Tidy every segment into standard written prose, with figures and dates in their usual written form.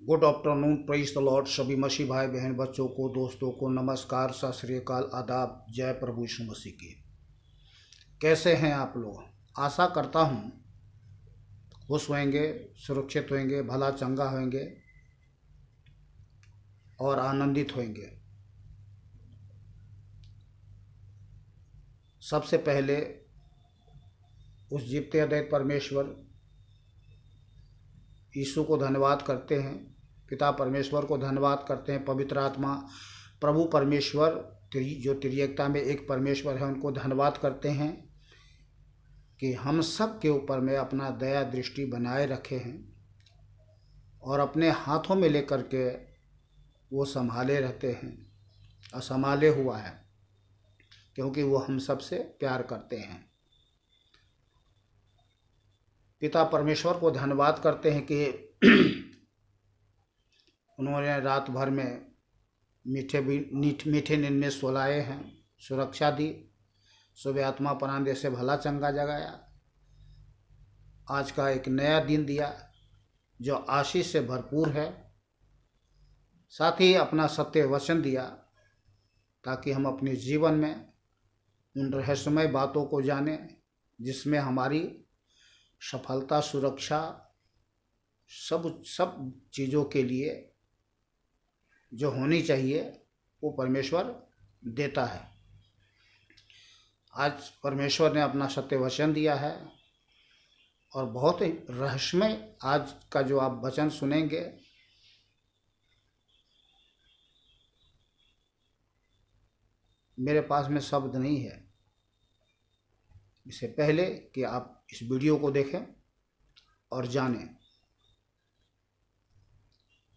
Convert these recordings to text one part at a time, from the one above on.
Good afternoon, praise the Lord. सभी मसीह भाई बहन बच्चों को, दोस्तों को नमस्कार, सत श्री अकाल, आदाब, जय प्रभु यीशु मसीह की। कैसे हैं आप लोग? आशा करता हूँ खुश होंगे, सुरक्षित होंगे, भला चंगा होंगे और आनंदित होंगे। सबसे पहले उस जीवते अद्वैत परमेश्वर यीशु को धन्यवाद करते हैं, पिता परमेश्वर को धन्यवाद करते हैं, पवित्र आत्मा प्रभु परमेश्वर जो त्रिएकता में एक परमेश्वर है उनको धन्यवाद करते हैं कि हम सब के ऊपर में अपना दया दृष्टि बनाए रखे हैं और अपने हाथों में लेकर के वो संभाले रहते हैं और संभाले हुआ है, क्योंकि वो हम सब से प्यार करते हैं। पिता परमेश्वर को धन्यवाद करते हैं कि उन्होंने रात भर में मीठे नींद में सुलाए हैं, सुरक्षा दी, सुबह आत्मा प्राण दे से भला चंगा जगाया, आज का एक नया दिन दिया जो आशीष से भरपूर है। साथ ही अपना सत्य वचन दिया ताकि हम अपने जीवन में उन रहस्यमय बातों को जानें जिसमें हमारी सफलता, सुरक्षा, सब चीज़ों के लिए जो होनी चाहिए वो परमेश्वर देता है। आज परमेश्वर ने अपना सत्य वचन दिया है और बहुत ही रहस्यमय आज का जो आप वचन सुनेंगे, मेरे पास में शब्द नहीं है। इससे पहले कि आप इस वीडियो को देखें और जानें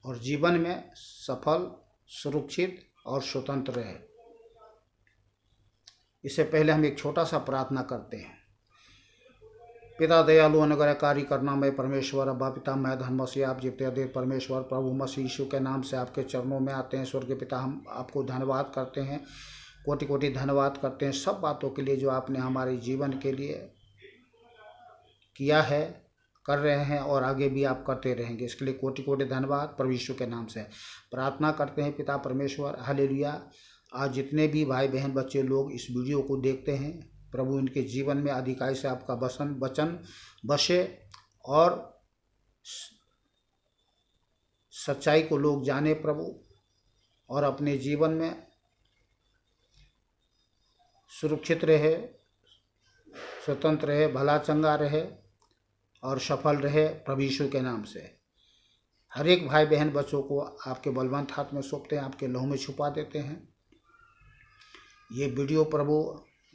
और जीवन में सफल, सुरक्षित और स्वतंत्र रहे, इससे पहले हम एक छोटा सा प्रार्थना करते हैं। पिता दयालु अनुग्रहकारी करुणामय परमेश्वर, अब्बा पिता मैं धर्म मसीह, आप जीवते अद्वैत परमेश्वर प्रभु मसीह यीशु के नाम से आपके चरणों में आते हैं। स्वर्गीय पिता, हम आपको धन्यवाद करते हैं, कोटि कोटि धन्यवाद करते हैं सब बातों के लिए जो आपने हमारे जीवन के लिए किया है, कर रहे हैं और आगे भी आप करते रहेंगे। इसके लिए कोटि कोटि धन्यवाद प्रभु यीशु के नाम से प्रार्थना करते हैं। पिता परमेश्वर, हालेलुया। आज जितने भी भाई बहन बच्चे लोग इस वीडियो को देखते हैं, प्रभु इनके जीवन में अधिकाई से आपका वचन बसे और सच्चाई को लोग जाने प्रभु, और अपने जीवन में सुरक्षित रहे, स्वतंत्र रहे, भला चंगा रहे और सफल रहे प्रभु यीशु के नाम से। हर एक भाई बहन बच्चों को आपके बलवंत हाथ में सौंपते हैं, आपके लहू में छुपा देते हैं। ये वीडियो प्रभु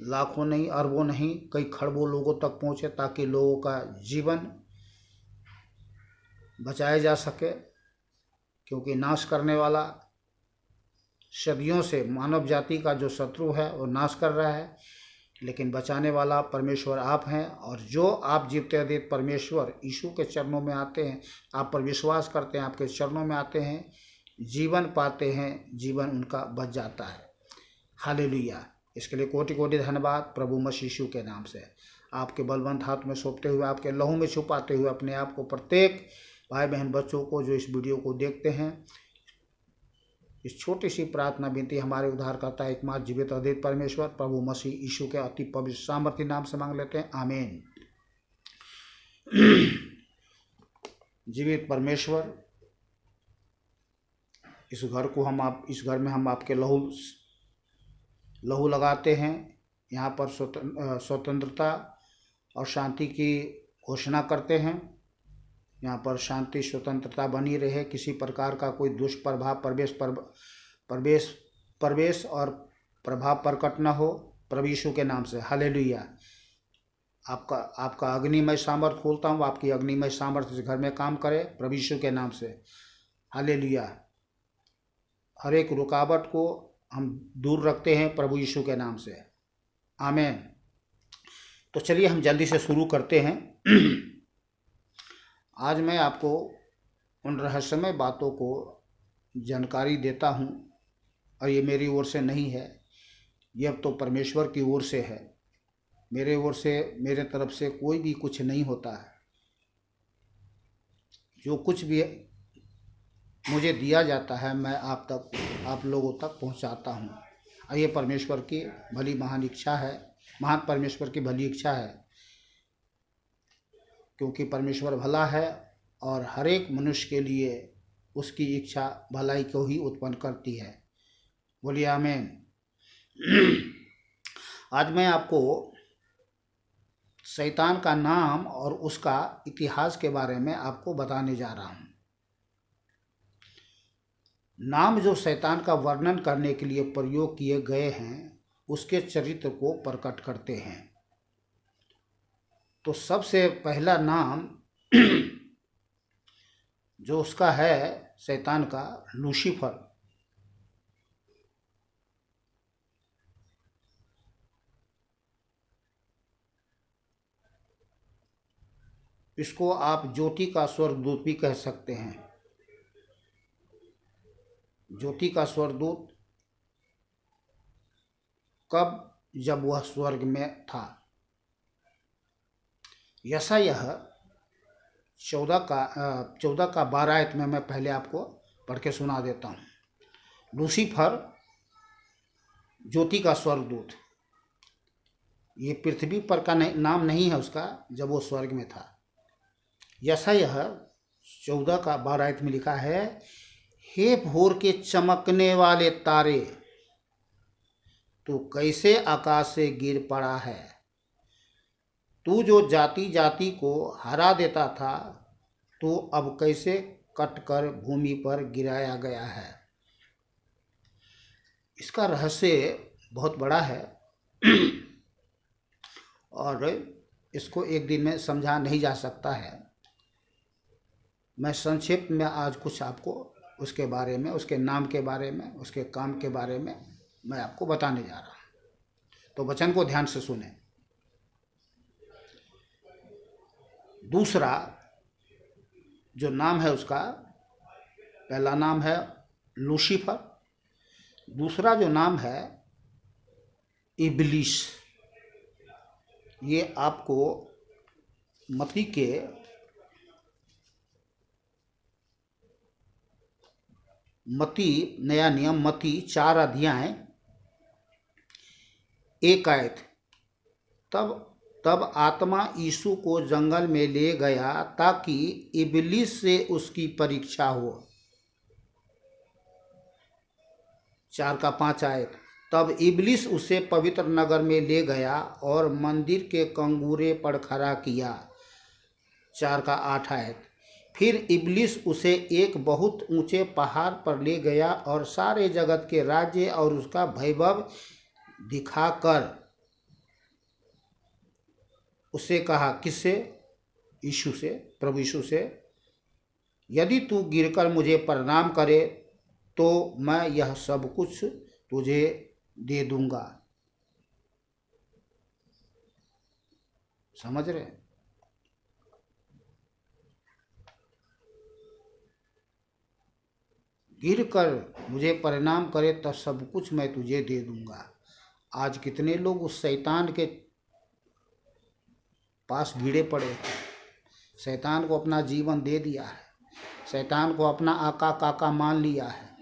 लाखों नहीं, अरबों नहीं, कई खरबों लोगों तक पहुँचे ताकि लोगों का जीवन बचाया जा सके, क्योंकि नाश करने वाला सदियों से मानव जाति का जो शत्रु है वो नाश कर रहा है, लेकिन बचाने वाला परमेश्वर आप हैं। और जो आप जीवते अद्वैत परमेश्वर यीशु के चरणों में आते हैं, आप पर विश्वास करते हैं, आपके चरणों में आते हैं, जीवन पाते हैं, जीवन उनका बच जाता है। हालेलुया। इसके लिए कोटि कोटि धन्यवाद प्रभु मसीह यीशु के नाम से। आपके बलवंत हाथ में सौंपते हुए, आपके लहू में छुपाते हुए अपने आप को प्रत्येक भाई बहन बच्चों को जो इस वीडियो को देखते हैं, इस छोटी सी प्रार्थना विनती हमारे उद्धारकर्ता एकमात्र जीवित अद्वैत परमेश्वर प्रभु मसीह यीशु के अति पवित्र सामर्थ्य नाम से मांग लेते हैं, आमीन। जीवित परमेश्वर, इस घर में हम आपके लहू लगाते हैं। यहाँ पर स्वतंत्रता और शांति की घोषणा करते हैं। यहाँ पर शांति, स्वतंत्रता बनी रहे, किसी प्रकार का कोई दुष्प्रभाव प्रवेश और प्रभाव प्रकट न हो प्रभु यीशु के नाम से। हालेलुया। आपका अग्निमय सामर्थ खोलता हूँ, आपकी अग्निमय सामर्थ इस घर में काम करे प्रभु यीशु के नाम से। हालेलुया। हर एक रुकावट को हम दूर रखते हैं प्रभु यीशु के नाम से, आमीन। तो चलिए हम जल्दी से शुरू करते हैं। आज मैं आपको उन रहस्यमय बातों को जानकारी देता हूँ, और ये मेरी ओर से नहीं है, यह तो परमेश्वर की ओर से है। मेरे ओर से, मेरे तरफ से कोई भी कुछ नहीं होता है। जो कुछ भी मुझे दिया जाता है मैं आप लोगों तक पहुंचाता हूं। और ये परमेश्वर की भली महान इच्छा है, महान परमेश्वर की भली इच्छा है, क्योंकि परमेश्वर भला है और हर एक मनुष्य के लिए उसकी इच्छा भलाई को ही उत्पन्न करती है। बोलिए आमीन। आज मैं आपको शैतान का नाम और उसका इतिहास के बारे में आपको बताने जा रहा हूँ। नाम जो शैतान का वर्णन करने के लिए प्रयोग किए गए हैं, उसके चरित्र को प्रकट करते हैं। तो सबसे पहला नाम जो उसका है शैतान का, लूसीफर। इसको आप ज्योति का स्वर्गदूत भी कह सकते हैं। ज्योति का स्वर्गदूत कब? जब वह स्वर्ग में था। यशायाह 14 का 12 आयत में मैं पहले आपको पढ़ के सुना देता हूँ। लूसीफर ज्योति का स्वर्गदूत, ये पृथ्वी पर का नाम नहीं है उसका जब वो स्वर्ग में था। यशायाह 14 का 12 आयत में लिखा है, हे भोर के चमकने वाले तारे, तू कैसे आकाश से गिर पड़ा है। तू जो जाति जाति को हरा देता था, तू अब कैसे कटकर भूमि पर गिराया गया है। इसका रहस्य बहुत बड़ा है और इसको एक दिन में समझा नहीं जा सकता है। मैं संक्षिप्त में आज कुछ आपको उसके बारे में, उसके नाम के बारे में, उसके काम के बारे में मैं आपको बताने जा रहा हूँ। तो वचन को ध्यान से सुने। दूसरा जो नाम है उसका, पहला नाम है लूसीफर, दूसरा जो नाम है इबलीस। ये आपको मत्ती के नया नियम मत्ती 4 अध्याय 1 आयत, तब आत्मा यीशु को जंगल में ले गया ताकि इबलीस से उसकी परीक्षा हो। 4 का 5 आयत, तब इबलीस उसे पवित्र नगर में ले गया और मंदिर के कंगूरे पर खड़ा किया। 4 का 8 आयत, फिर इबलीस उसे एक बहुत ऊंचे पहाड़ पर ले गया और सारे जगत के राज्य और उसका वैभव दिखाकर उससे कहा, किससे? यीशु से, प्रभु यीशु से, यदि तू गिरकर मुझे प्रणाम करे तो मैं यह सब कुछ तुझे दे दूंगा। समझ रहे? गिरकर मुझे प्रणाम करे तो सब कुछ मैं तुझे दे दूंगा। आज कितने लोग उस शैतान के पास भिड़े पड़े हैं। शैतान को अपना जीवन दे दिया है, शैतान को अपना आका काका मान लिया है।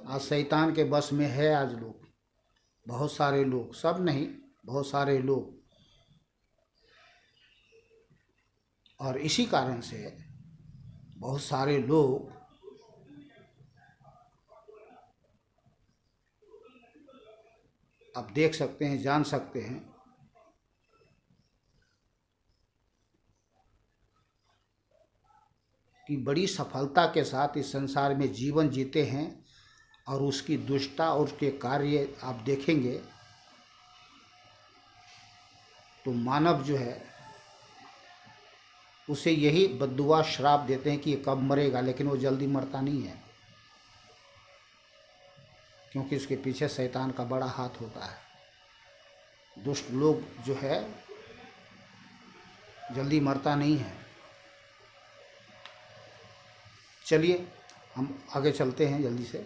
आज शैतान के बस में है आज लोग, बहुत सारे लोग, सब नहीं, बहुत सारे लोग। और इसी कारण से बहुत सारे लोग आप देख सकते हैं, जान सकते हैं कि बड़ी सफलता के साथ इस संसार में जीवन जीते हैं और उसकी दुष्टता और उसके कार्य आप देखेंगे तो मानव जो है उसे यही बद्दुआ श्राप देते हैं कि ये कब मरेगा, लेकिन वो जल्दी मरता नहीं है, क्योंकि उसके पीछे शैतान का बड़ा हाथ होता है। दुष्ट लोग जो है जल्दी मरता नहीं है। चलिए हम आगे चलते हैं जल्दी से।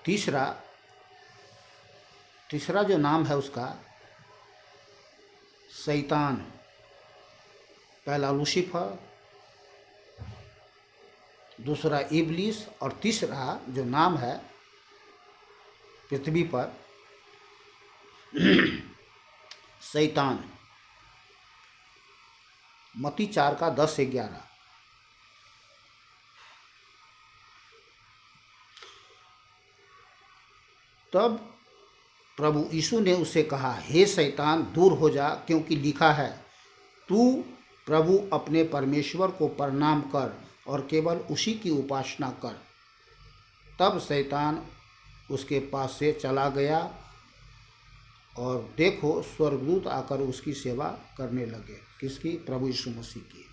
तीसरा जो नाम है उसका शैतान, पहला लूसीफर, दूसरा इब्लिस और तीसरा जो नाम है पृथ्वी पर शैतान। मत्ती 4 का 10 से 11। तब प्रभु यीशु ने उससे कहा, हे शैतान दूर हो जा, क्योंकि लिखा है, तू प्रभु अपने परमेश्वर को प्रणाम कर और केवल उसी की उपासना कर। तब शैतान उसके पास से चला गया और देखो स्वर्गदूत आकर उसकी सेवा करने लगे। किसकी? प्रभु यीशु मसीह की।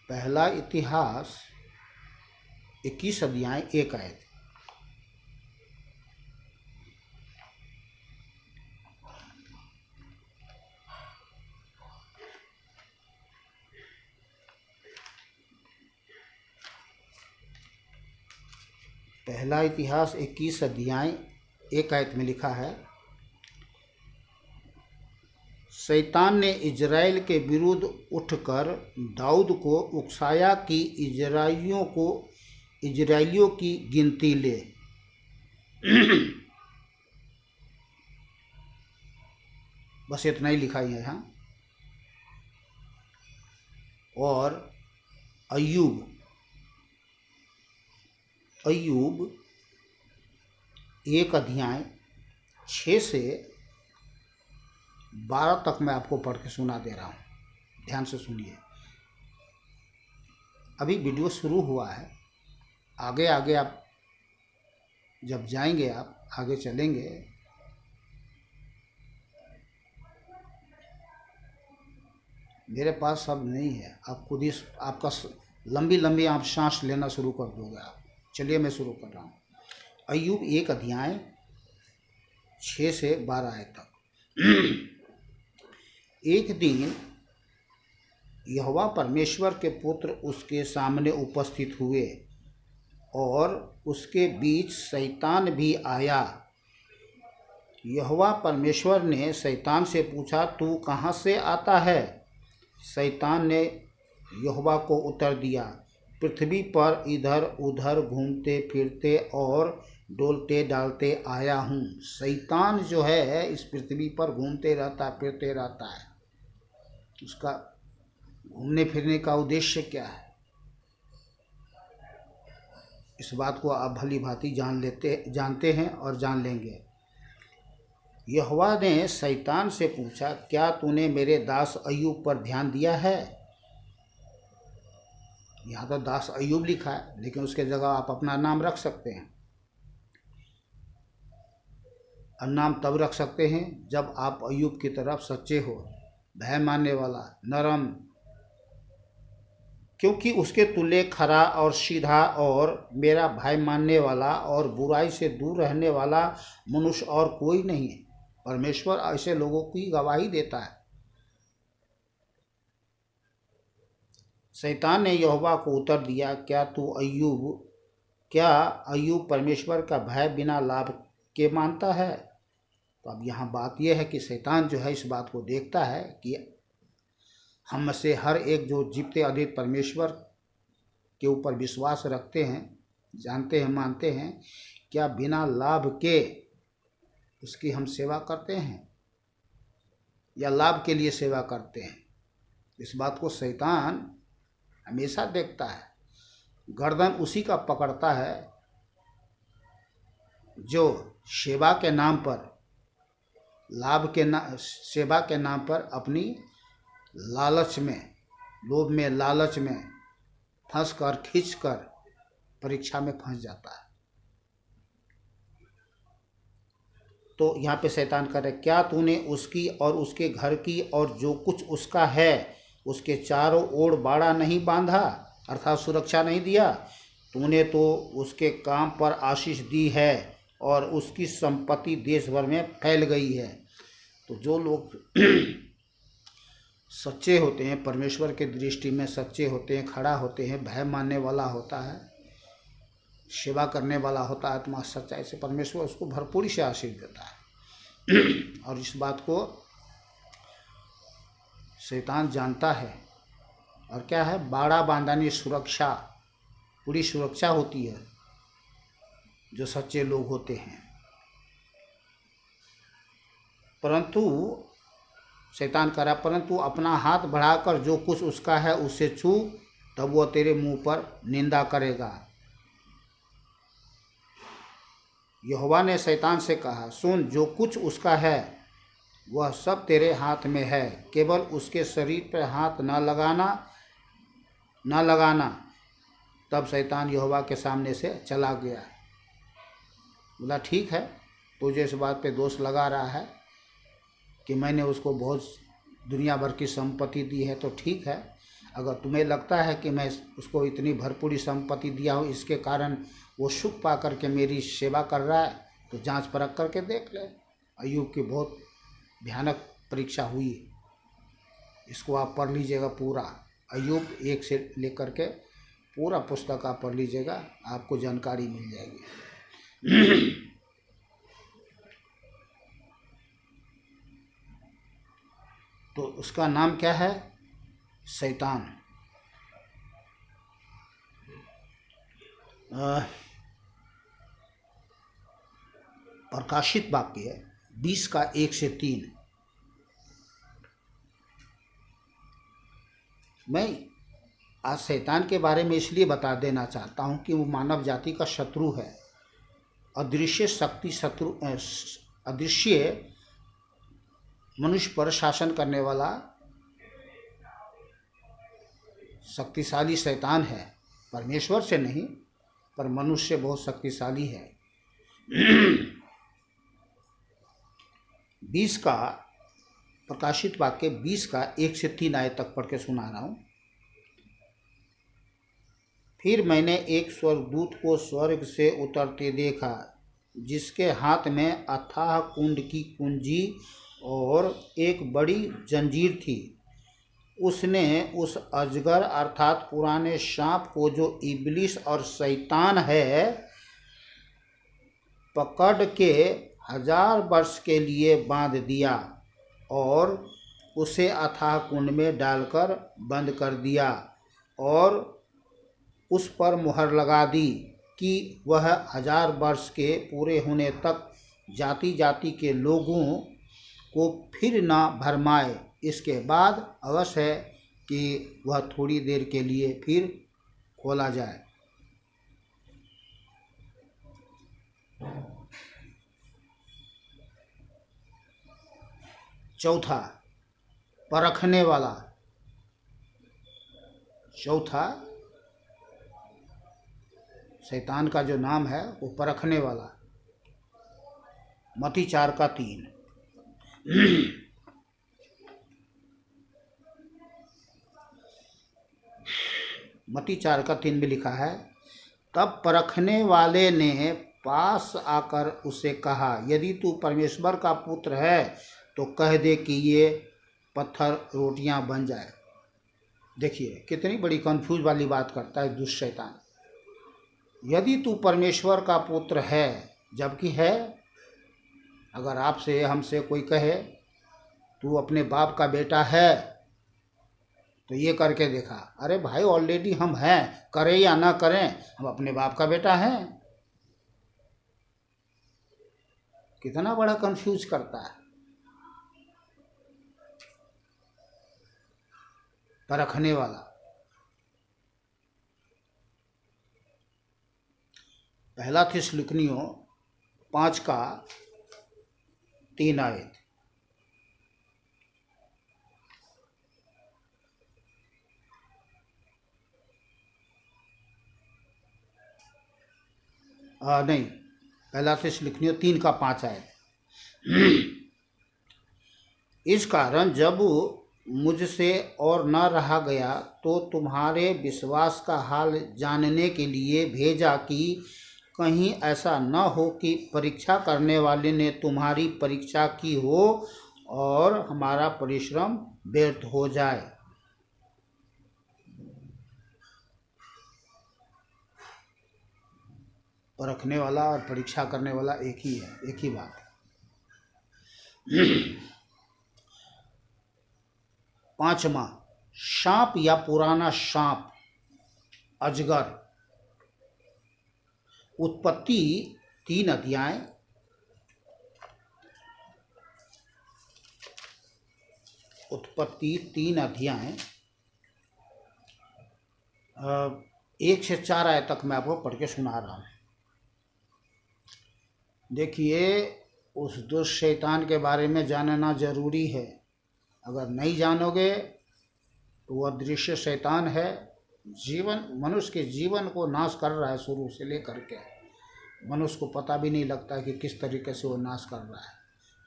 पहला इतिहास 21 अध्याय 1 आयत। पहला इतिहास 21 अध्याय 1 आयत में लिखा है, शैतान ने इजराइल के विरुद्ध उठकर दाऊद को उकसाया कि इजराइलियों की गिनती ले। बस इतना ही लिखा है यहाँ। और अय्यूब 1 अध्याय 6 से 12 तक मैं आपको पढ़ के सुना दे रहा हूँ, ध्यान से सुनिए। अभी वीडियो शुरू हुआ है, आगे आगे आप जब जाएंगे, आप आगे चलेंगे, मेरे पास सब नहीं है, आप खुद ही आपका लंबी लंबी आप सांस लेना शुरू कर दोगे आप। चलिए मैं शुरू कर रहा हूँ। अय्यूब 1 अध्याय 6 से 12 आयत तक। एक दिन यहोवा परमेश्वर के पुत्र उसके सामने उपस्थित हुए और उसके बीच शैतान भी आया। यहोवा परमेश्वर ने शैतान से पूछा, तू कहाँ से आता है? शैतान ने यहोवा को उत्तर दिया, पृथ्वी पर इधर उधर घूमते फिरते और डोलते डालते आया हूँ। शैतान जो है इस पृथ्वी पर घूमते रहता फिरते रहता है। उसका घूमने फिरने का उद्देश्य क्या है, इस बात को आप भली भांति जानते हैं और जान लेंगे। यहोवा ने शैतान से पूछा, क्या तूने मेरे दास अय्यूब पर ध्यान दिया है? यहाँ तो दास अय्यूब लिखा है, लेकिन उसके जगह आप अपना नाम रख सकते हैं। और नाम तब रख सकते हैं जब आप अय्यूब की तरफ सच्चे हो, भय मानने वाला, नरम, क्योंकि उसके तुल्य खरा और सीधा और मेरा भय मानने वाला और बुराई से दूर रहने वाला मनुष्य और कोई नहीं है। परमेश्वर ऐसे लोगों की गवाही देता है। शैतान ने यहोवा को उत्तर दिया, क्या अय्यूब परमेश्वर का भय बिना लाभ के मानता है? तो अब यहाँ बात यह है कि शैतान जो है इस बात को देखता है कि हम में से हर एक जो जीवते अधिक परमेश्वर के ऊपर विश्वास रखते हैं, जानते हैं, मानते हैं, क्या बिना लाभ के उसकी हम सेवा करते हैं या लाभ के लिए सेवा करते हैं? इस बात को शैतान हमेशा देखता है। गर्दन उसी का पकड़ता है जो सेवा के नाम पर, सेवा के नाम पर अपनी लालच में, लोभ में, लालच में फंस कर, खींच कर परीक्षा में फंस जाता है। तो यहाँ पे शैतान कह रहे, क्या तूने उसकी और उसके घर की और जो कुछ उसका है उसके चारों ओर बाड़ा नहीं बांधा, अर्थात सुरक्षा नहीं दिया? तूने तो उसके काम पर आशीष दी है और उसकी संपत्ति देश भर में फैल गई है। तो जो लोग सच्चे होते हैं, परमेश्वर के दृष्टि में सच्चे होते हैं, खड़ा होते हैं, भय मानने वाला होता है, सेवा करने वाला होता है, आत्मा सच्चाई से, परमेश्वर उसको भरपूरी से आशीष देता है। और इस बात को शैतान जानता है। और क्या है, बाड़ा बांधानी सुरक्षा, पूरी सुरक्षा होती है जो सच्चे लोग होते हैं। परंतु शैतान कह रहा, परंतु अपना हाथ बढ़ाकर जो कुछ उसका है उसे छू, तब वो तेरे मुंह पर निंदा करेगा। यहोवा ने शैतान से कहा, सुन, जो कुछ उसका है वह सब तेरे हाथ में है, केवल उसके शरीर पर हाथ न लगाना। तब शैतान यहोवा के सामने से चला गया। बोला, ठीक है, तुझे इस बात पे दोष लगा रहा है कि मैंने उसको बहुत दुनिया भर की संपत्ति दी है, तो ठीक है, अगर तुम्हें लगता है कि मैं उसको इतनी भरपूरी संपत्ति दिया हूँ, इसके कारण वो सुख पा करके मेरी सेवा कर रहा है, तो जांच परख करके देख ले। अय्यूब की बहुत भयानक परीक्षा हुई। इसको आप पढ़ लीजिएगा पूरा, अय्यूब 1 से लेकर के पूरा पुस्तक आप पढ़ लीजिएगा, आपको जानकारी मिल जाएगी। तो उसका नाम क्या है? शैतान। प्रकाशित वाक्य 20 का 1 से 3। मैं आज शैतान के बारे में इसलिए बता देना चाहता हूँ कि वो मानव जाति का शत्रु है, अदृश्य शक्ति शत्रु, अदृश्य मनुष्य पर शासन करने वाला शक्तिशाली शैतान है। परमेश्वर से नहीं, पर मनुष्य से बहुत शक्तिशाली है। 20 का प्रकाशित वाक्य 20 का 1 से 3 आयत तक पढ़ के सुना रहा हूँ। फिर मैंने एक स्वर्गदूत को स्वर्ग से उतरते देखा, जिसके हाथ में अथाह कुंड की कुंजी और एक बड़ी जंजीर थी। उसने उस अजगर अर्थात पुराने सांप को, जो इब्लिस और शैतान है, पकड़ के 1000 वर्ष के लिए बांध दिया और उसे अथाह कुंड में डालकर बंद कर दिया और उस पर मुहर लगा दी कि वह 1000 वर्ष के पूरे होने तक जाति जाति के लोगों को फिर ना भरमाए। इसके बाद अवश्य है कि वह थोड़ी देर के लिए फिर खोला जाए। चौथा, परखने वाला। चौथा शैतान का जो नाम है वो परखने वाला। मत्ती 4 का 3। मत्ती 4 का 3 में लिखा है, तब परखने वाले ने पास आकर उसे कहा, यदि तू परमेश्वर का पुत्र है तो कह दे कि ये पत्थर रोटियां बन जाए। देखिए कितनी बड़ी कंफ्यूज वाली बात करता है दुष्ट शैतान। यदि तू परमेश्वर का पुत्र है, जबकि है। अगर आपसे हमसे कोई कहे तू अपने बाप का बेटा है, तो ये करके देखा, अरे भाई ऑलरेडी हम हैं, करें या ना करें, हम अपने बाप का बेटा हैं। कितना बड़ा कंफ्यूज करता है। परखने वाला। पहला थिस्सलुनीकियों 5 का 3 आयत। नहीं, पहला थिस्सलुनीकियों 3 का 5 आयत। इस कारण जब मुझसे और न रहा गया तो तुम्हारे विश्वास का हाल जानने के लिए भेजा कि कहीं ऐसा न हो कि परीक्षा करने वाले ने तुम्हारी परीक्षा की हो और हमारा परिश्रम व्यर्थ हो जाए। परखने वाला और परीक्षा करने वाला एक ही है, एक ही बात है। पांचवा, सांप या पुराना सांप, अजगर। उत्पत्ति 3 अध्याय, उत्पत्ति 3 अध्याय 1 से 4 आयत तक मैं आपको पढ़ के सुना रहा हूँ। देखिए, उस दुष्ट शैतान के बारे में जानना जरूरी है। अगर नहीं जानोगे तो वह अदृश्य शैतान है, मनुष्य के जीवन को नाश कर रहा है। शुरू से लेकर के मनुष्य को पता भी नहीं लगता कि किस तरीके से वो नाश कर रहा है।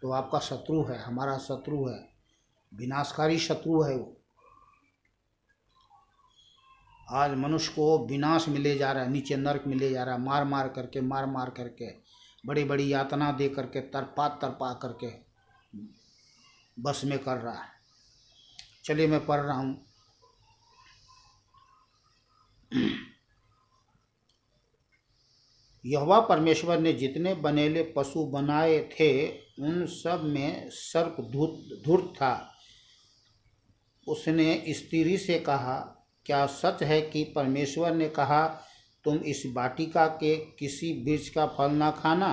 तो आपका शत्रु है, हमारा शत्रु है, विनाशकारी शत्रु है वो। आज मनुष्य को विनाश में ले जा रहा है, नीचे नरक में ले जा रहा है, मार मार करके बड़ी बड़ी यातना दे करके, तरपा करके बस में कर रहा है। चलिए मैं पढ़ रहा हूँ। यहोवा परमेश्वर ने जितने बनेले पशु बनाए थे उन सब में सर्प धूर्त था। उसने स्त्री से कहा, क्या सच है कि परमेश्वर ने कहा तुम इस वाटिका के किसी वृक्ष का फल ना खाना?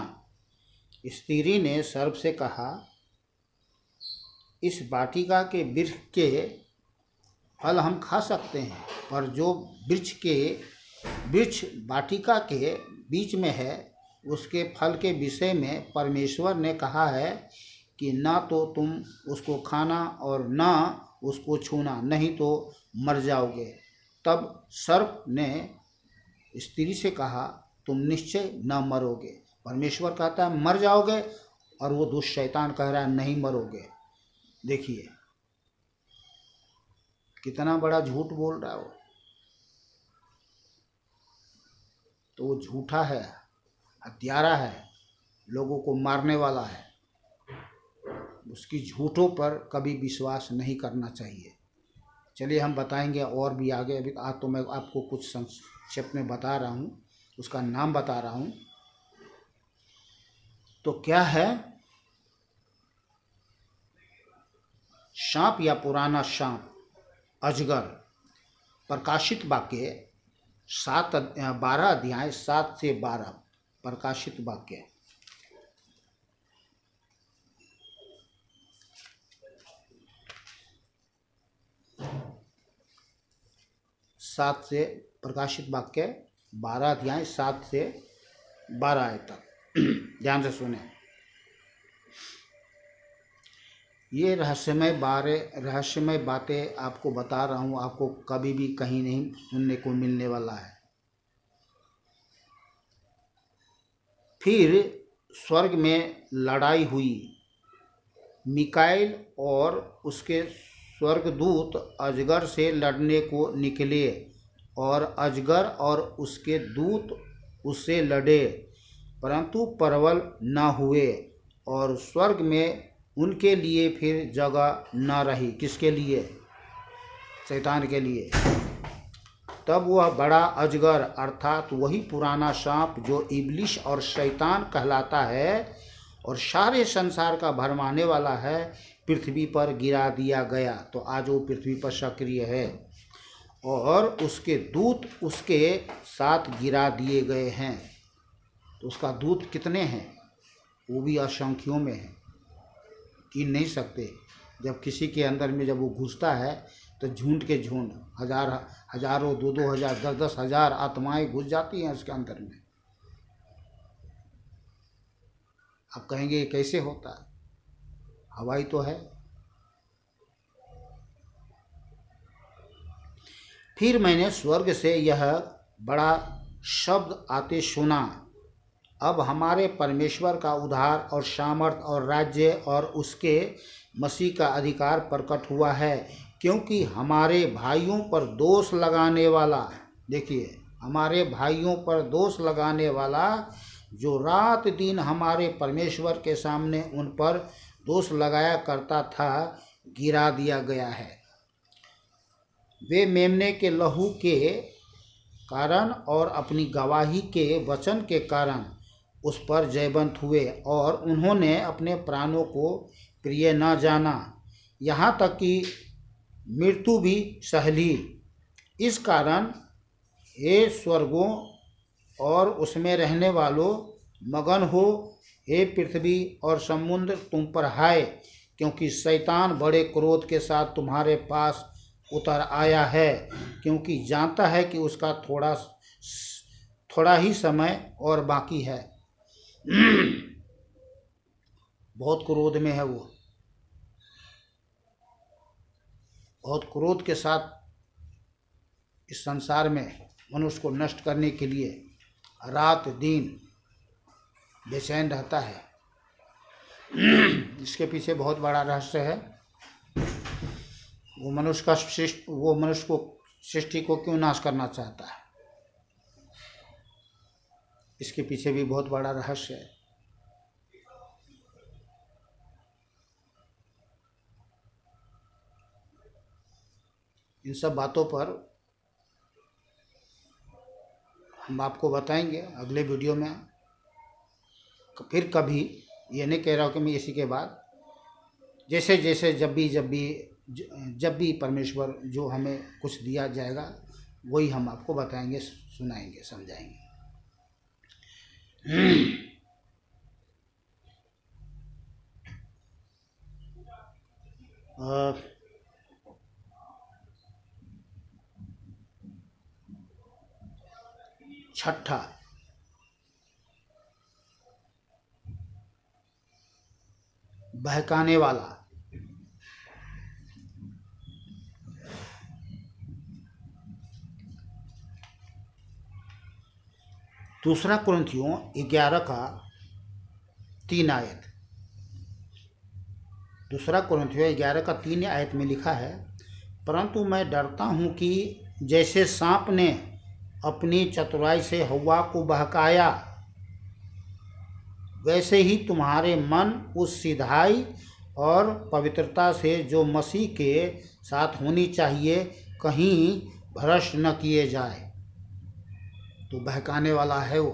स्त्री ने सर्प से कहा, इस वाटिका के वृक्ष के फल हम खा सकते हैं, पर जो वृक्ष वाटिका के बीच में है उसके फल के विषय में परमेश्वर ने कहा है कि ना तो तुम उसको खाना और ना उसको छूना, नहीं तो मर जाओगे। तब सर्प ने स्त्री से कहा, तुम निश्चय न मरोगे। परमेश्वर कहता है मर जाओगे और वो दुष्ट शैतान कह रहा है नहीं मरोगे। देखिए कितना बड़ा झूठ बोल रहा है वो। तो वो झूठा है, हत्यारा है, लोगों को मारने वाला है। उसकी झूठों पर कभी विश्वास नहीं करना चाहिए। चलिए हम बताएंगे और भी आगे। अभी आज तो मैं आपको कुछ संक्षेप में बता रहा हूँ, उसका नाम बता रहा हूँ। तो क्या है? सांप या पुराना सांप, अजगर। प्रकाशित वाक्य 12 अध्याय 7 से 12। प्रकाशित वाक्य 7 से, प्रकाशित वाक्य 12 अध्याय 7 से 12 आयत तक। ध्यान से सुने। ये रहस्यमय बातें आपको बता रहा हूँ, आपको कभी भी कहीं नहीं सुनने को मिलने वाला है। फिर स्वर्ग में लड़ाई हुई। मिकाएल और उसके स्वर्गदूत अजगर से लड़ने को निकले और अजगर और उसके दूत उससे लड़े, परंतु प्रबल न हुए और स्वर्ग में उनके लिए फिर जगह न रही। किसके लिए? शैतान के लिए। तब वह बड़ा अजगर अर्थात वही पुराना सांप जो इब्लिस और शैतान कहलाता है और सारे संसार का भरमाने वाला है, पृथ्वी पर गिरा दिया गया। तो आज वो पृथ्वी पर सक्रिय है और उसके दूत उसके साथ गिरा दिए गए हैं। तो उसका दूत कितने हैं? वो भी असंख्यों में है, गिन नहीं सकते। जब किसी के अंदर में जब वो घुसता है तो झुंड के झुंड, हजारों, 2-2 हजार, 10-10 हजार आत्माएं घुस जाती हैं उसके अंदर में। आप कहेंगे ये कैसे होता है? हवाई तो है। फिर मैंने स्वर्ग से यह बड़ा शब्द आते सुना, अब हमारे परमेश्वर का उद्धार और सामर्थ और राज्य और उसके मसीह का अधिकार प्रकट हुआ है, क्योंकि हमारे भाइयों पर दोष लगाने वाला, देखिए हमारे भाइयों पर दोष लगाने वाला, जो रात दिन हमारे परमेश्वर के सामने उन पर दोष लगाया करता था, गिरा दिया गया है। वे मेमने के लहू के कारण और अपनी गवाही के वचन के कारण उस पर जयवंत हुए, और उन्होंने अपने प्राणों को प्रिय न जाना, यहाँ तक कि मृत्यु भी सह ली। इस कारण हे स्वर्गों और उसमें रहने वालों, मगन हो, हे पृथ्वी और समुद्र तुम पर हाय, क्योंकि शैतान बड़े क्रोध के साथ तुम्हारे पास उतर आया है, क्योंकि जानता है कि उसका थोड़ा ही समय और बाकी है। बहुत क्रोध में है वो, बहुत क्रोध के साथ इस संसार में मनुष्य को नष्ट करने के लिए रात दिन बेचैन रहता है। इसके पीछे बहुत बड़ा रहस्य है। वो मनुष्य को सृष्टि को क्यों नाश करना चाहता है, इसके पीछे भी बहुत बड़ा रहस्य है। इन सब बातों पर हम आपको बताएंगे अगले वीडियो में। फिर कभी, ये नहीं कह रहा हूँ कि मैं इसी के बाद, जैसे जैसे जब भी परमेश्वर जो हमें कुछ दिया जाएगा वही हम आपको बताएंगे, सुनाएंगे, समझाएंगे। छठा, बहकाने वाला। दूसरा कुरिन्थियों 11 का 3 आयत। दूसरा कुरिन्थियों 11 का 3 आयत में लिखा है, परंतु मैं डरता हूँ कि जैसे सांप ने अपनी चतुराई से हव्वा को बहकाया, वैसे ही तुम्हारे मन उस सिधाई और पवित्रता से जो मसीह के साथ होनी चाहिए कहीं भ्रष्ट न किए जाए। तो बहकाने वाला है वो।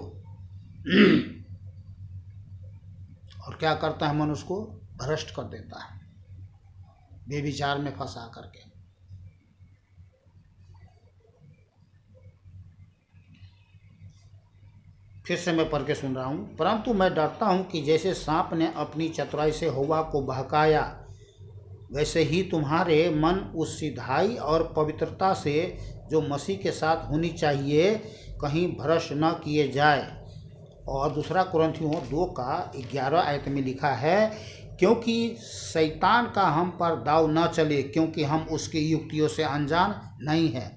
और क्या करता है, मनुष्य को भ्रष्ट कर देता है, बेविचार में फंसा करके। फिर से मैं पढ़ के सुन रहा हूँ, परंतु मैं डरता हूँ कि जैसे सांप ने अपनी चतुराई से हव्वा को बहकाया, वैसे ही तुम्हारे मन उस सिधाई और पवित्रता से जो मसीह के साथ होनी चाहिए कहीं भ्रष्ट न किए जाए। और दूसरा कुरिन्थियों 2 का 11 आयत में लिखा है, क्योंकि शैतान का हम पर दाव न चले, क्योंकि हम उसकी युक्तियों से अनजान नहीं हैं।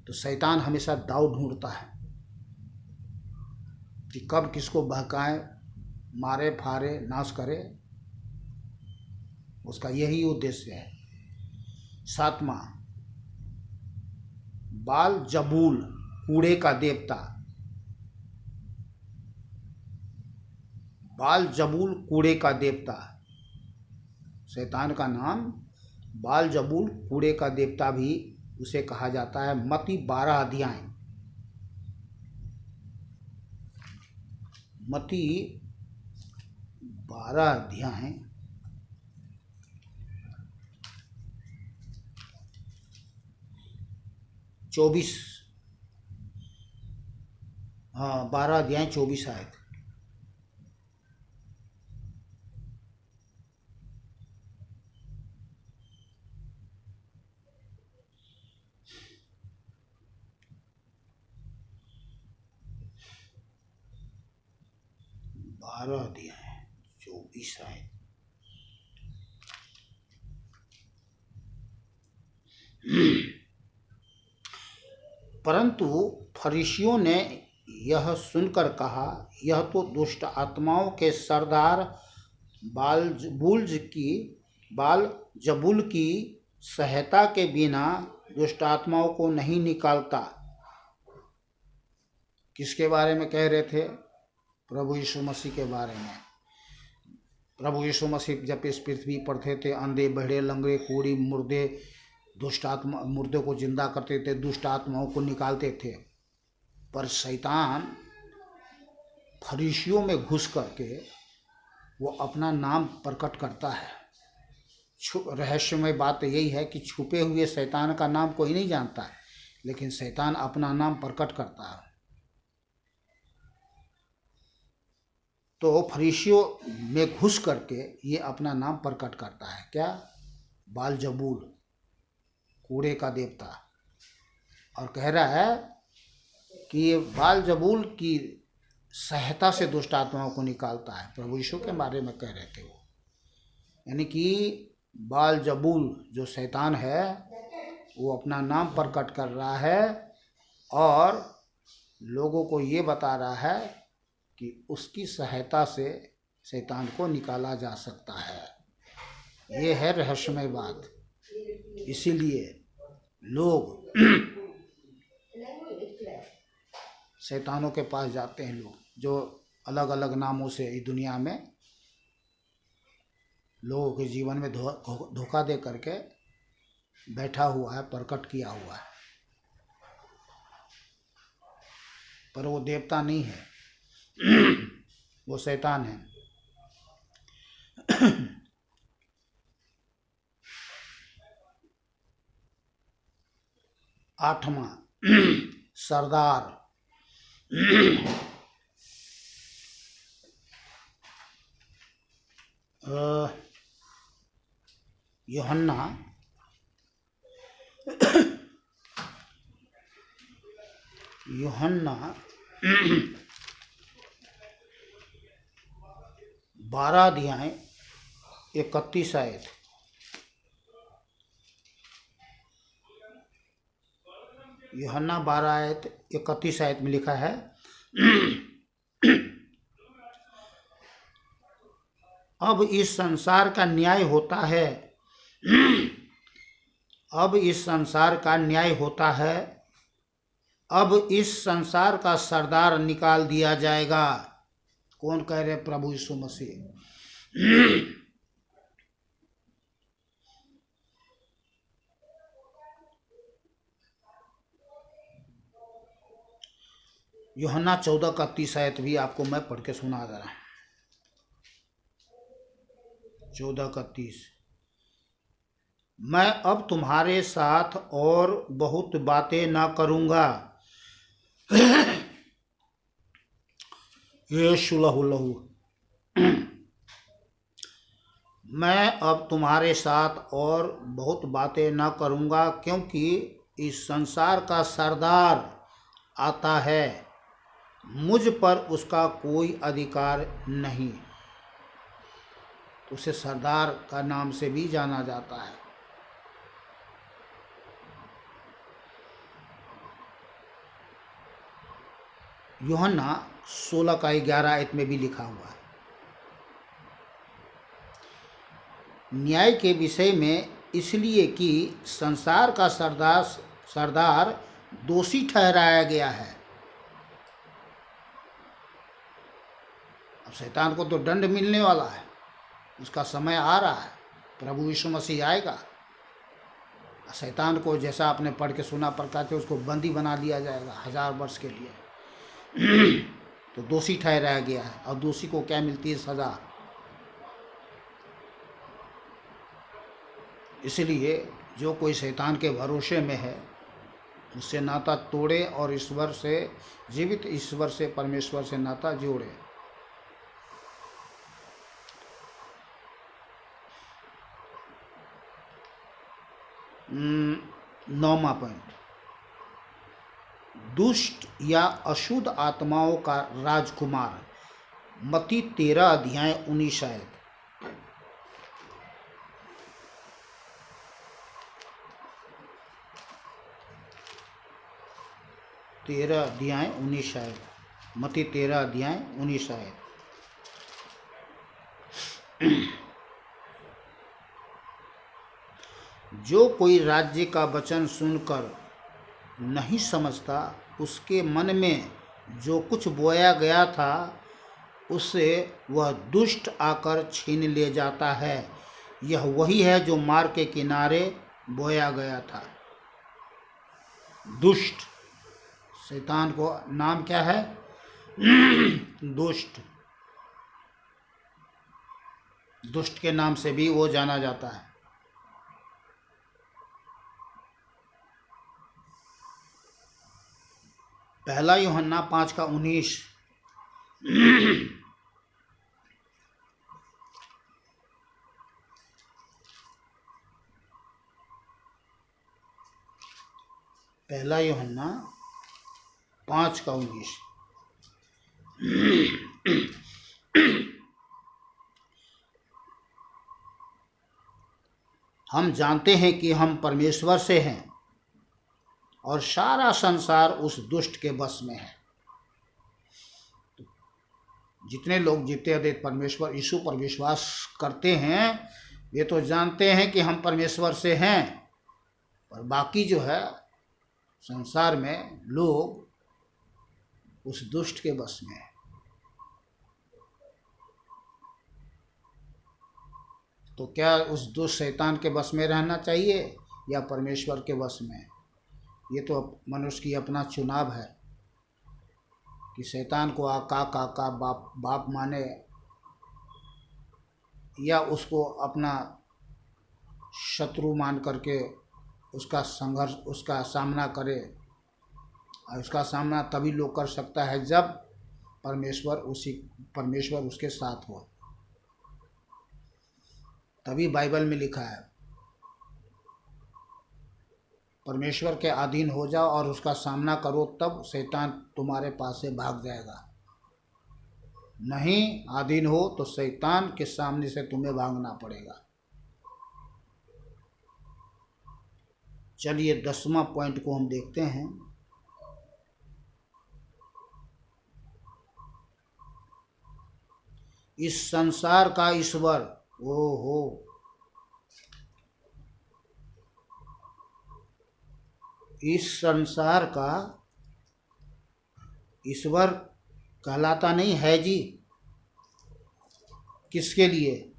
तो शैतान हमेशा दाव ढूंढता है कि कब किसको बहकाए, मारे, फाड़े, नाश करे। उसका यही उद्देश्य है। 7वां, बाल जबूल, कूड़े का देवता। बाल जबूल, कूड़े का देवता। शैतान का नाम बाल जबूल, कूड़े का देवता भी उसे कहा जाता है। मत्ती 12 अध्याय, मत्ती 12 अध्याय 24, हाँ 12 अध्याय 24 आयत। बारह अध्याय 24 आयत। परंतु फरीसियों ने यह सुनकर कहा, यह तो दुष्ट आत्माओं के सरदार बालजबूल की सहायता के बिना दुष्ट आत्माओं को नहीं निकालता। किसके बारे में कह रहे थे? प्रभु यीशु मसीह के बारे में। प्रभु यीशु मसीह जब इस पृथ्वी पर थे अंधे, बहरे, लंगड़े, कोढ़ी, मुर्दे, दुष्ट आत्मा, मुर्दे को जिंदा करते थे, दुष्ट आत्माओं को निकालते थे। पर शैतान फरीसियों में घुस करके वो अपना नाम प्रकट करता है। रहस्यमय बात यही है कि छुपे हुए शैतान का नाम कोई नहीं जानता है, लेकिन शैतान अपना नाम प्रकट करता है। तो फरीसियों में घुस करके ये अपना नाम प्रकट करता है। क्या? बालजबूल, कूड़े का देवता। और कह रहा है कि ये बालजबूल की सहायता से दुष्ट आत्माओं को निकालता है। प्रभु यीशु के बारे में कह रहे थे वो। यानी कि बालजबूल जो शैतान है वो अपना नाम प्रकट कर रहा है और लोगों को ये बता रहा है कि उसकी सहायता से शैतान को निकाला जा सकता है। ये है रहस्यमय बात। इसीलिए लोग शैतानों के पास जाते हैं, लोग जो अलग अलग नामों से इस दुनिया में लोगों के जीवन में धोखा दे करके बैठा हुआ है, प्रकट किया हुआ है। पर वो देवता नहीं है, वो शैतान है। 8वां सरदार। यूहन्ना 12 अध्याय 31 आयत। यूहन्ना 12 आयत 31 आयत में लिखा है, अब इस संसार का न्याय होता है, अब इस संसार का न्याय होता है, अब इस संसार का सरदार निकाल दिया जाएगा। कौन कह रहे? प्रभु यीशु मसीह। यूहन्ना 14 का 30 आयत भी आपको मैं पढ़ के सुना दे रहा हूं। 14 का 30। मैं अब तुम्हारे साथ और बहुत बातें ना करूंगा। यीशु लहू। मैं अब तुम्हारे साथ और बहुत बातें ना करूंगा, क्योंकि इस संसार का सरदार आता है, मुझ पर उसका कोई अधिकार नहीं। उसे सरदार का नाम से भी जाना जाता है। यूहन्ना 16 का 11 आयत में भी लिखा हुआ है। न्याय के विषय में इसलिए कि संसार का सरदार दोषी ठहराया गया है। अब शैतान को तो दंड मिलने वाला है, उसका समय आ रहा है। प्रभु यीशु मसीह आएगा, शैतान को जैसा आपने पढ़ के सुना प्रकाश है, उसको बंदी बना दिया जाएगा 1000 वर्ष के लिए। तो दोषी ठहराया गया है। और दोषी को क्या मिलती है? सजा। इसलिए जो कोई शैतान के भरोसे में है, उससे नाता तोड़े और ईश्वर से, जीवित ईश्वर से, परमेश्वर से नाता जोड़े। नौवां पॉइंट, दुष्ट या अशुद्ध आत्माओं का राजकुमार। मत्ती 13 अध्याय 19 आयत। 13 अध्याय 19 आयत। मत्ती 13 अध्याय 19 आयत। जो कोई राज्य का वचन सुनकर नहीं समझता, उसके मन में जो कुछ बोया गया था उससे वह दुष्ट आकर छीन ले जाता है। यह वही है जो मार्ग के किनारे बोया गया था। दुष्ट, शैतान को नाम क्या है? दुष्ट। दुष्ट के नाम से भी वो जाना जाता है। पहला यूहन्ना 5:19। पहला यूहन्ना 5:19। हम जानते हैं कि हम परमेश्वर से हैं और सारा संसार उस दुष्ट के बस में है। जितने लोग जीते अद्वैत परमेश्वर यीशु पर विश्वास करते हैं वे तो जानते हैं कि हम परमेश्वर से हैं, और बाकी जो है संसार में लोग उस दुष्ट के बस में है। तो क्या उस दुष्ट शैतान के बस में रहना चाहिए या परमेश्वर के बस में? ये तो मनुष्य की अपना चुनाव है कि शैतान को आका काका बाप माने या उसको अपना शत्रु मान करके उसका संघर्ष, उसका सामना करे। और उसका सामना तभी लोग कर सकता है जब परमेश्वर उसके साथ हो। तभी बाइबल में लिखा है परमेश्वर के अधीन हो जाओ और उसका सामना करो, तब शैतान तुम्हारे पास से भाग जाएगा। नहीं अधीन हो तो शैतान के सामने से तुम्हें भागना पड़ेगा। चलिए 10वां पॉइंट को हम देखते हैं। इस संसार का ईश्वर, ओहो, इस संसार का ईश्वर कहलाता नहीं है जी। किसके लिए?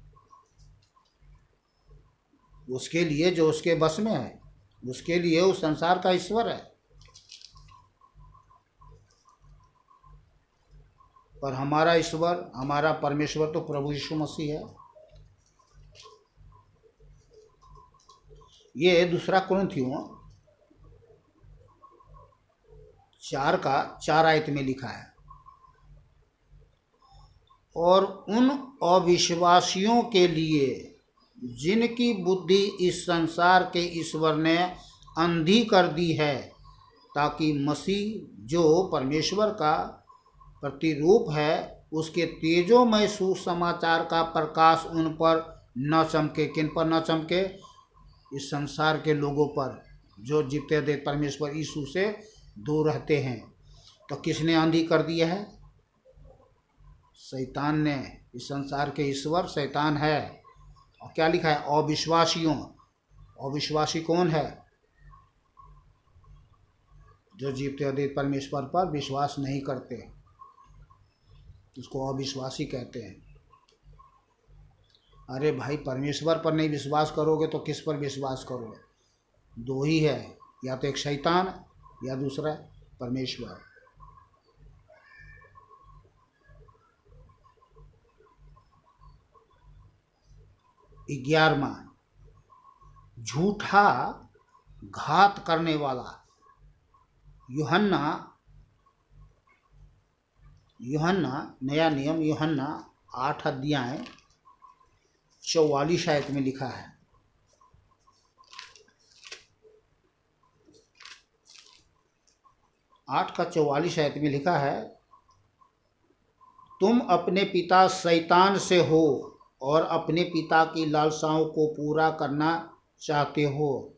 उसके लिए जो उसके बस में है, उसके लिए उस संसार का ईश्वर है। पर हमारा ईश्वर, हमारा परमेश्वर तो प्रभु यीशु मसीह है। ये 2 कुरिन्थियों 4:4 में लिखा है, और उन अविश्वासियों के लिए जिनकी बुद्धि इस संसार के ईश्वर ने अंधी कर दी है, ताकि मसीह जो परमेश्वर का प्रतिरूप है उसके तेजोमय सुसमाचार का प्रकाश उन पर न चमके। किन पर न चमके? इस संसार के लोगों पर जो जीते दे परमेश्वर यीशु से दूर रहते हैं। तो किसने अंधी कर दिया है? शैतान ने। इस संसार के ईश्वर शैतान है। और क्या लिखा है? अविश्वासियों। अविश्वासी कौन है? जो जीवते अद्वैत परमेश्वर पर विश्वास नहीं करते, उसको अविश्वासी कहते हैं। अरे भाई, परमेश्वर पर नहीं विश्वास करोगे तो किस पर विश्वास करोगे? 2 ही है, या तो एक शैतान या दूसरा परमेश्वर। ग्यारहवां, झूठा घात करने वाला। यूहन्ना नया नियम यूहन्ना 8:44 में लिखा है। 8:44 में लिखा है, तुम अपने पिता शैतान से हो और अपने पिता की लालसाओं को पूरा करना चाहते हो।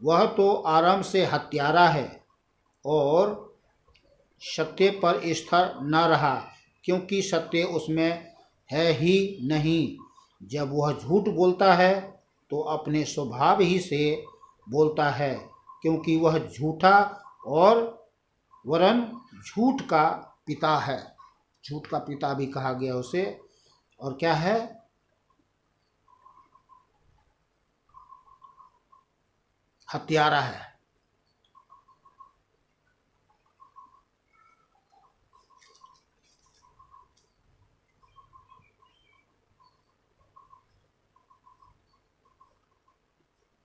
वह तो आरंभ से हत्यारा है और सत्य पर स्थिर न रहा, क्योंकि सत्य उसमें है ही नहीं। जब वह झूठ बोलता है तो अपने स्वभाव ही से बोलता है, क्योंकि वह झूठा और वरन झूठ का पिता है। झूठ का पिता भी कहा गया उसे। और क्या है? हत्यारा है।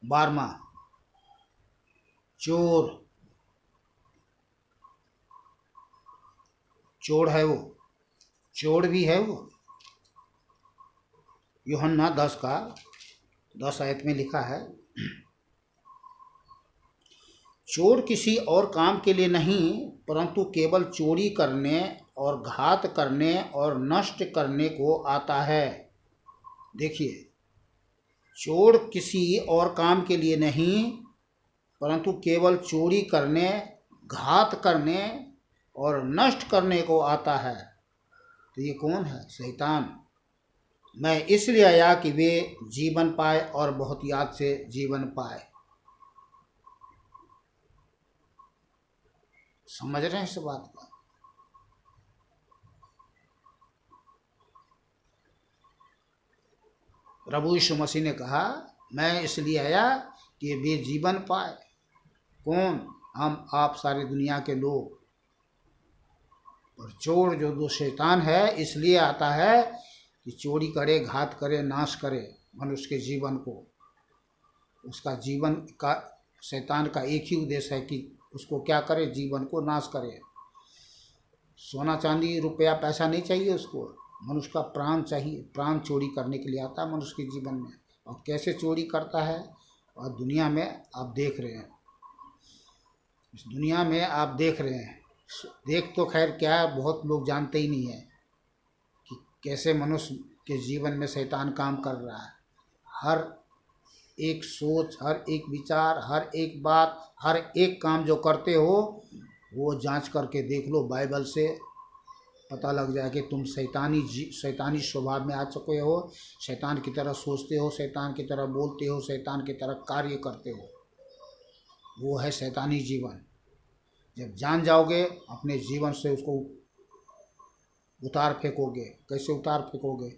बारहवां, चोर। चोर है वो, चोर भी है वो। यूहन्ना 10 का 10 आयत में लिखा है, चोर किसी और काम के लिए नहीं परंतु केवल चोरी करने और घात करने और नष्ट करने को आता है। देखिए, चोर किसी और काम के लिए नहीं परंतु केवल चोरी करने, घात करने और नष्ट करने को आता है। तो ये कौन है? शैतान। मैं इसलिए आया कि वे जीवन पाए और बहुत याद से जीवन पाए। समझ रहे हैं इस बात को? प्रभु यीशु मसीह ने कहा, मैं इसलिए आया कि वे जीवन पाए। कौन? हम, आप, सारी दुनिया के लोग। और चोर जो दो शैतान है इसलिए आता है कि चोरी करे, घात करे, नाश करे मनुष्य के जीवन को। उसका जीवन का, शैतान का एक ही उद्देश्य है कि उसको क्या करे? जीवन को नाश करे। सोना चांदी रुपया पैसा नहीं चाहिए उसको, मनुष्य का प्राण चाहिए। प्राण चोरी करने के लिए आता है मनुष्य के जीवन में। और कैसे चोरी करता है? और दुनिया में आप देख रहे हैं, इस दुनिया में आप देख रहे हैं। देख तो खैर क्या है, बहुत लोग जानते ही नहीं है कि कैसे मनुष्य के जीवन में शैतान काम कर रहा है। हर एक सोच, हर एक विचार, हर एक बात, हर एक काम जो करते हो वो जांच करके देख लो। बाइबल से पता लग जाए कि तुम शैतानी स्वभाव में आ चुके हो, शैतान की तरह सोचते हो, शैतान की तरह बोलते हो, शैतान की तरह कार्य करते हो। वो है शैतानी जीवन। जब जान जाओगे अपने जीवन से उसको उतार फेंकोगे। कैसे उतार फेंकोगे?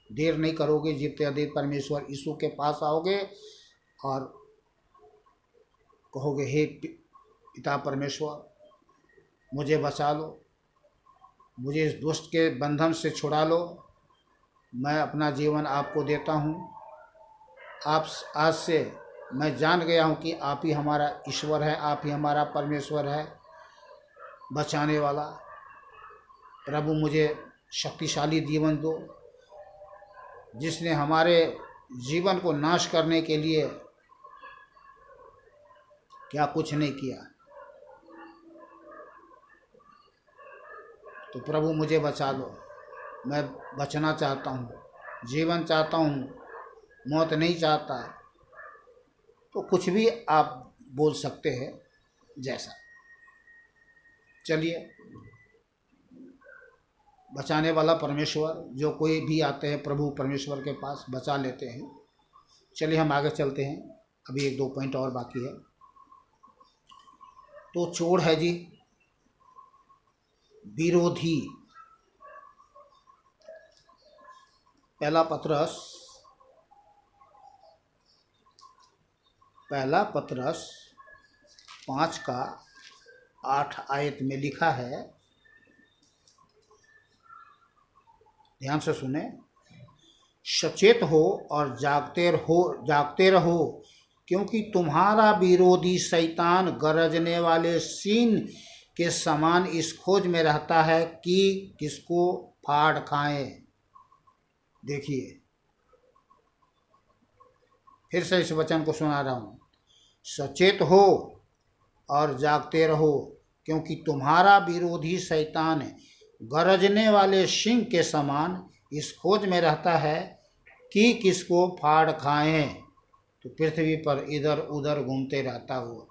देर नहीं करोगे, जितने अधिक परमेश्वर यीशु के पास आओगे और कहोगे, हे पिता परमेश्वर, मुझे बचा लो, मुझे इस दुष्ट के बंधन से छुड़ा लो। मैं अपना जीवन आपको देता हूँ। आप, आज से मैं जान गया हूँ कि आप ही हमारा ईश्वर है, आप ही हमारा परमेश्वर है, बचाने वाला। प्रभु मुझे शक्तिशाली जीवन दो, जिसने हमारे जीवन को नाश करने के लिए क्या कुछ नहीं किया। तो प्रभु मुझे बचा लो, मैं बचना चाहता हूँ, जीवन चाहता हूँ, मौत नहीं चाहता। तो कुछ भी आप बोल सकते हैं जैसा। चलिए, बचाने वाला परमेश्वर, जो कोई भी आते हैं प्रभु परमेश्वर के पास बचा लेते हैं। चलिए हम आगे चलते हैं, अभी 1-2 पॉइंट और बाकी है। तो चोर है जी विरोधी। पहला पत्रस 5 का 8 आयत में लिखा है, ध्यान से सुने। सचेत हो और जागते रहो क्योंकि तुम्हारा विरोधी शैतान गरजने वाले सिंह के समान इस खोज में रहता है कि किसको फाड़ खाए। देखिए, फिर से इस वचन को सुना रहा हूँ। सचेत हो और जागते रहो क्योंकि तुम्हारा विरोधी शैतान गरजने वाले सिंह के समान इस खोज में रहता है कि किसको फाड़ खाएं। तो पृथ्वी पर इधर उधर घूमते रहता हुआ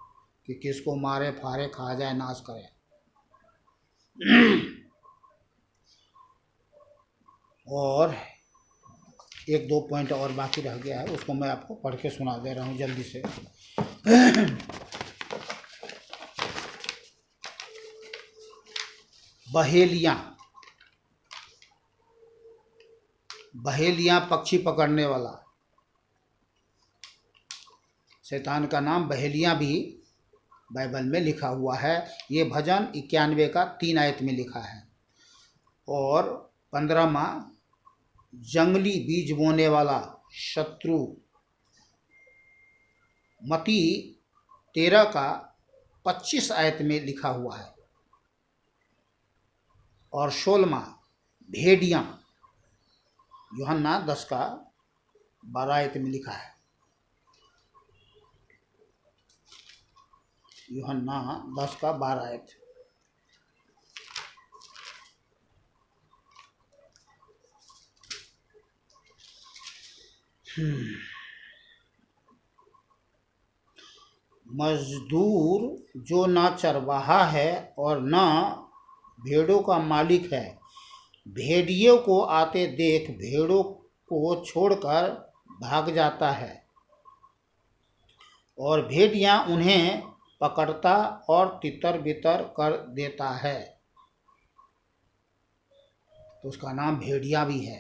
कि किसको मारे, फाड़े, खा जाए, नाश करे। और 1-2 पॉइंट और बाकी रह गया है, उसको मैं आपको पढ़ के सुना दे रहा हूँ जल्दी से। बहेलियाँ, बहेलियाँ पक्षी पकड़ने वाला, शैतान का नाम बहेलियाँ भी बाइबल में लिखा हुआ है। ये भजन 91 का 3 आयत में लिखा है। और 15वां जंगली बीज बोने वाला शत्रु, मती 13 का 25 आयत में लिखा हुआ है। और 16वां भेड़ियाँ, यूहन्ना 10 का 12 आयत में लिखा है। यूहन्ना 10 का 12 आयत। मजदूर जो ना चरवाहा है और ना भेड़ों का मालिक है, भेड़ियों को आते देख भेड़ों को छोड़कर भाग जाता है और भेड़ियां उन्हें पकड़ता और तितर बितर कर देता है। तो उसका नाम भेड़िया भी है।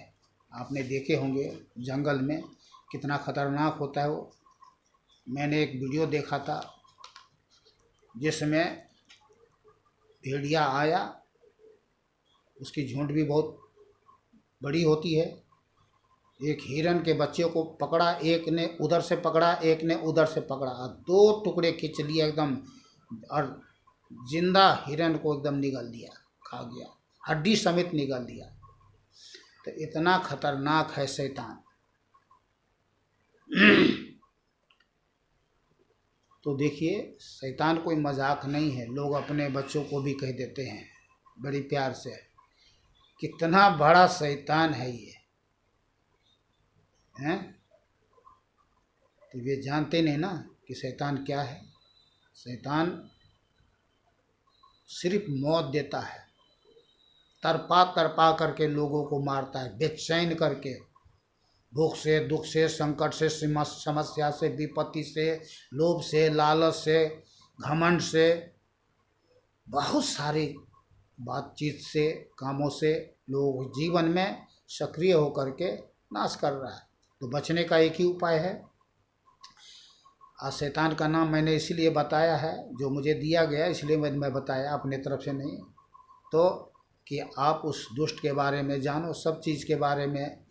आपने देखे होंगे जंगल में कितना खतरनाक होता है वो। मैंने एक वीडियो देखा था जिसमें भेड़िया आया, उसकी झुंड भी बहुत बड़ी होती है। एक हिरन के बच्चे को पकड़ा, एक ने उधर से पकड़ा, एक ने उधर से पकड़ा, 2 टुकड़े खींच लिए एकदम, और जिंदा हिरन को एकदम निगल दिया, खा गया, हड्डी समेत निगल दिया। तो इतना खतरनाक है शैतान। तो देखिए, शैतान कोई मजाक नहीं है। लोग अपने बच्चों को भी कह देते हैं बड़ी प्यार से, कितना बड़ा शैतान है ये, हैं? तो वे जानते नहीं ना कि शैतान क्या है। शैतान सिर्फ मौत देता है, तरपा तरपा करके लोगों को मारता है, बेचैन करके, भूख से, दुख से, संकट से, समस्या से, विपत्ति से, लोभ से, लालच से, घमंड से, बहुत सारी बातचीत से, कामों से लोग जीवन में सक्रिय होकर के नाश कर रहा है। तो बचने का एक ही उपाय है। आज शैतान का नाम मैंने इसलिए बताया है, जो मुझे दिया गया इसलिए मैं बताया, अपने तरफ से नहीं। तो कि आप उस दुष्ट के बारे में जानो, सब चीज़ के बारे में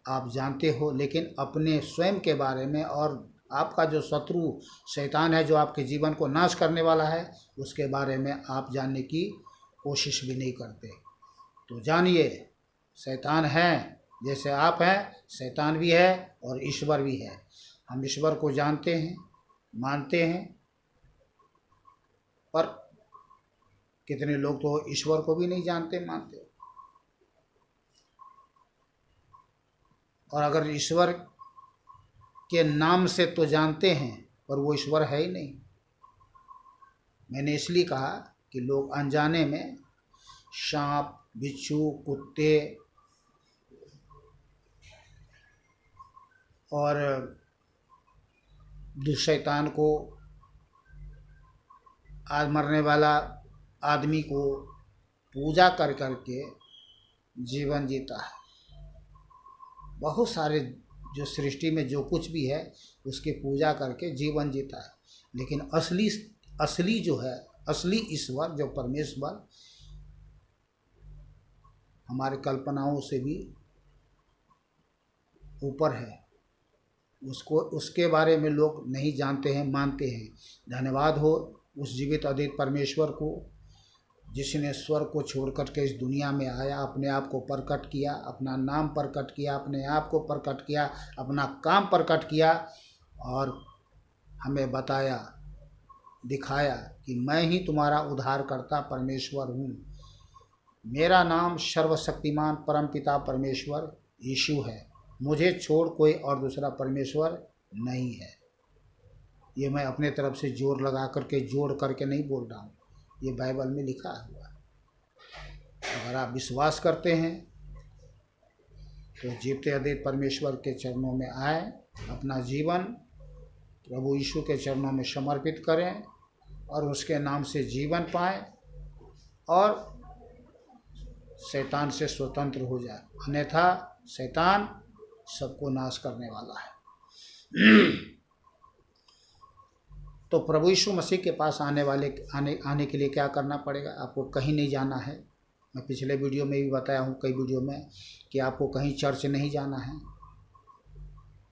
आप जानते हो, लेकिन अपने स्वयं के बारे में और आपका जो शत्रु शैतान है, जो आपके जीवन को नाश करने वाला है, उसके बारे में आप जानने की कोशिश भी नहीं करते। तो जानिए, शैतान है, जैसे आप हैं शैतान भी है और ईश्वर भी है। हम ईश्वर को जानते हैं, मानते हैं, पर कितने लोग तो ईश्वर को भी नहीं जानते, मानते। और अगर ईश्वर के नाम से तो जानते हैं, पर वो ईश्वर है ही नहीं। मैंने इसलिए कहा कि लोग अनजाने में सांप, बिच्छू, कुत्ते और दुष्शैतान को, आज मरने वाला आदमी को पूजा कर करके जीवन जीता है। बहुत सारे जो सृष्टि में जो कुछ भी है उसकी पूजा करके जीवन जीता है, लेकिन असली जो है, असली ईश्वर जो परमेश्वर हमारे कल्पनाओं से भी ऊपर है, उसके बारे में लोग नहीं जानते हैं, मानते हैं। धन्यवाद हो उस जीवित अद्वित परमेश्वर को, जिसने स्वर्ग को छोड़ कर के इस दुनिया में आया, अपने आप को प्रकट किया, अपना नाम प्रकट किया, अपने आप को प्रकट किया, अपना काम प्रकट किया और हमें बताया, दिखाया कि मैं ही तुम्हारा उद्धारकर्ता परमेश्वर हूँ। मेरा नाम सर्वशक्तिमान परमपिता परमेश्वर यीशु है। मुझे छोड़ कोई और दूसरा परमेश्वर नहीं है। ये मैं अपने तरफ से जोर लगा करके, जोड़ करके नहीं बोल रहा हूँ, ये बाइबल में लिखा हुआ है। अगर आप विश्वास करते हैं तो जीवते अद्वैत परमेश्वर के चरणों में आए, अपना जीवन प्रभु यीशु के चरणों में समर्पित करें और उसके नाम से जीवन पाएं और शैतान से स्वतंत्र हो जाए, अन्यथा शैतान सबको नाश करने वाला है। तो प्रभु यीशु मसीह के पास आने के लिए क्या करना पड़ेगा? आपको कहीं नहीं जाना है। मैं पिछले वीडियो में भी बताया हूँ, कई वीडियो में, कि आपको कहीं चर्च नहीं जाना है,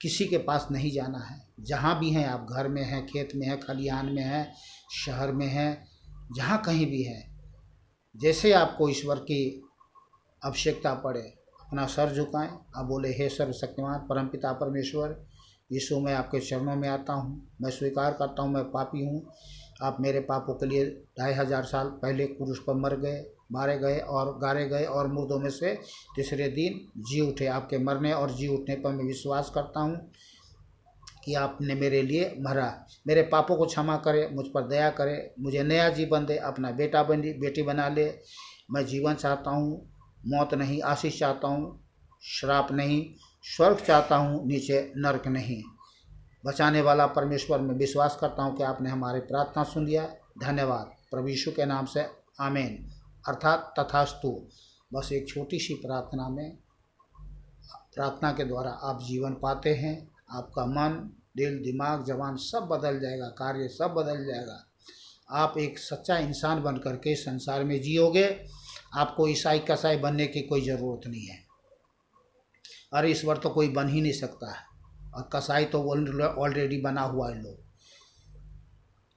किसी के पास नहीं जाना है। जहाँ भी हैं आप, घर में हैं, खेत में हैं, खलिहान में हैं, शहर में हैं, जहाँ कहीं भी हैं, जैसे आपको ईश्वर की आवश्यकता पड़े, अपना सर झुकाएं, आप बोले, हे सर्वशक्तिमान परमपिता परमेश्वर, यीशु मैं आपके चरणों में आता हूँ, मैं स्वीकार करता हूँ मैं पापी हूँ। आप मेरे पापों के लिए 2500 साल पहले क्रूस पर मर गए, मारे गए और गाड़े गए, और मुर्दों में से तीसरे दिन जी उठे। आपके मरने और जी उठने पर मैं विश्वास करता हूँ कि आपने मेरे लिए मरा। मेरे पापों को क्षमा करे, मुझ पर दया करे, मुझे नया जीवन दे, अपना बेटी बना ले। मैं जीवन चाहता हूँ, मौत नहीं, आशीष चाहता हूँ, श्राप नहीं, स्वर्ग चाहता हूँ, नीचे नरक नहीं। बचाने वाला परमेश्वर, मैं विश्वास करता हूँ कि आपने हमारी प्रार्थना सुन लिया। धन्यवाद, प्रभु यीशु के नाम से आमीन, अर्थात तथास्तु। बस एक छोटी सी प्रार्थना में, प्रार्थना के द्वारा आप जीवन पाते हैं। आपका मन, दिल, दिमाग, जबान सब बदल जाएगा, कार्य सब बदल जाएगा। आप एक सच्चा इंसान बन करके संसार में जियोगे। आपको ईसाई कसाई बनने की कोई ज़रूरत नहीं है। अरे ईश्वर तो कोई बन ही नहीं सकता है, और कसाई तो ऑलरेडी बना हुआ है लोग।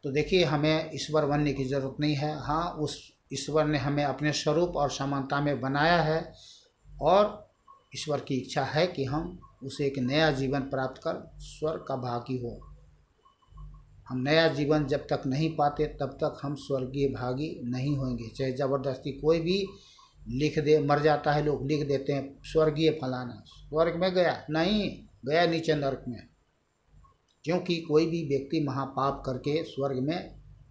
तो देखिए, हमें ईश्वर बनने की ज़रूरत नहीं है। हाँ, उस ईश्वर ने हमें अपने स्वरूप और समानता में बनाया है, और ईश्वर की इच्छा है कि हम उसे एक नया जीवन प्राप्त कर स्वर्ग का भागी हो। हम नया जीवन जब तक नहीं पाते तब तक हम स्वर्गीय भागी नहीं होंगे। चाहे ज़बरदस्ती कोई भी लिख दे, मर जाता है लोग, लिख देते हैं स्वर्गीय फलाना, स्वर्ग में गया, नहीं गया, नीचे नरक में। क्योंकि कोई भी व्यक्ति महापाप करके स्वर्ग में